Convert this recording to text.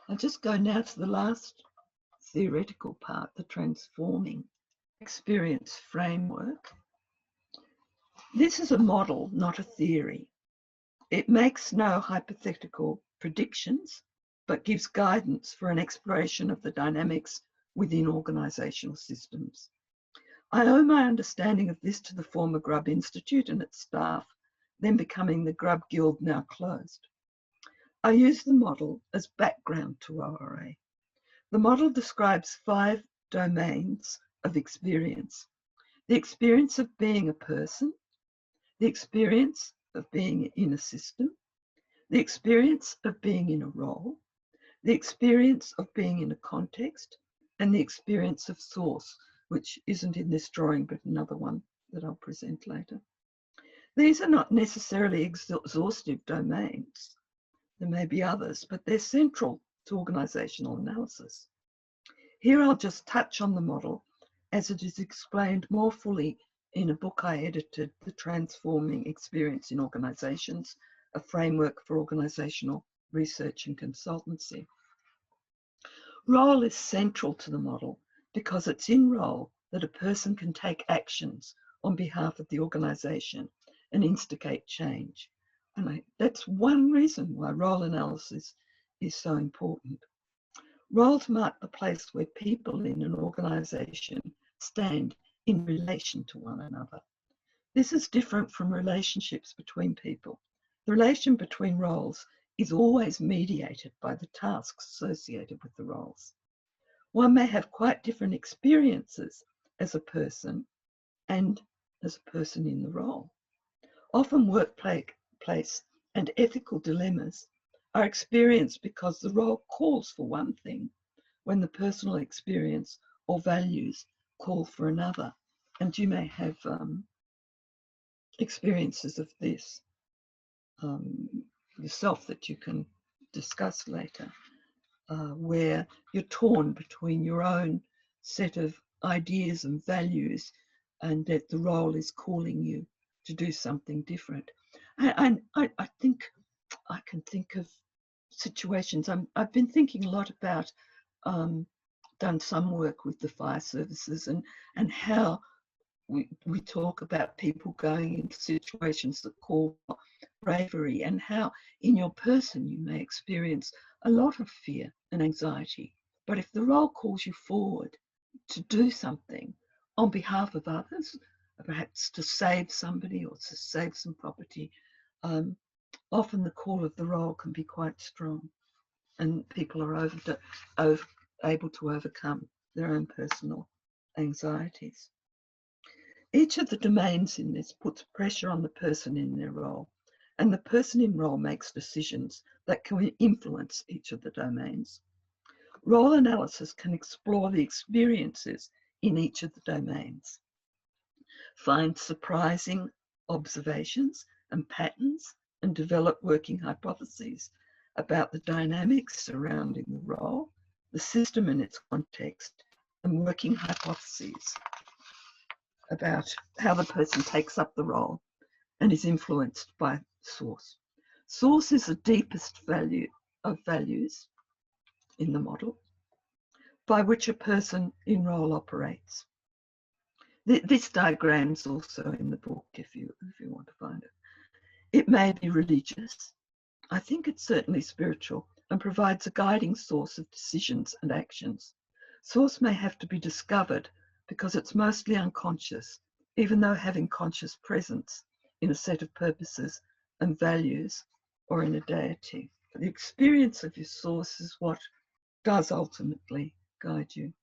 I'll just go now to the last theoretical part, the transforming experience framework. This is a model, not a theory. It makes no hypothetical predictions, but gives guidance for an exploration of the dynamics within organisational systems. I owe my understanding of this to the former Grub Institute and its staff, then becoming the Grub Guild, now closed. I use the model as background to ORA. The model describes 5 domains of experience: the experience of being a person, the experience of being in a system, the experience of being in a role, the experience of being in a context, and the experience of source, which isn't in this drawing, but another one that I'll present later. These are not necessarily exhaustive domains. There may be others, but they're central to organisational analysis. Here I'll just touch on the model as it is explained more fully in a book I edited, The Transforming Experience in Organisations, a framework for organisational research and consultancy. Role is central to the model because it's in role that a person can take actions on behalf of the organisation and instigate change. And that's one reason why role analysis is so important. Roles mark the place where people in an organisation stand in relation to one another. This is different from relationships between people. The relation between roles is always mediated by the tasks associated with the roles. One may have quite different experiences as a person and as a person in the role. Often workplace and ethical dilemmas are experienced because the role calls for one thing when the personal experience or values call for another. And you may have experiences of this yourself that you can discuss later, where you're torn between your own set of ideas and values and that the role is calling you to do something different. And I think I can think of situations. I've been thinking a lot about, done some work with the fire services and how we talk about people going into situations that call for bravery, and how in your person you may experience a lot of fear and anxiety. But if the role calls you forward to do something on behalf of others, perhaps to save somebody or to save some property, often the call of the role can be quite strong, and people are able to overcome their own personal anxieties. Each of the domains in this puts pressure on the person in their role, and the person in role makes decisions that can influence each of the domains. Role analysis can explore the experiences in each of the domains, find surprising observations and patterns, and develop working hypotheses about the dynamics surrounding the role, the system and its context, and working hypotheses about how the person takes up the role and is influenced by source. Source is the deepest value of values in the model by which a person in role operates. This diagram is also in the book if you want to find it. It may be religious. I think it's certainly spiritual and provides a guiding source of decisions and actions. Source may have to be discovered because it's mostly unconscious, even though having conscious presence in a set of purposes and values or in a deity. The experience of your source is what does ultimately guide you.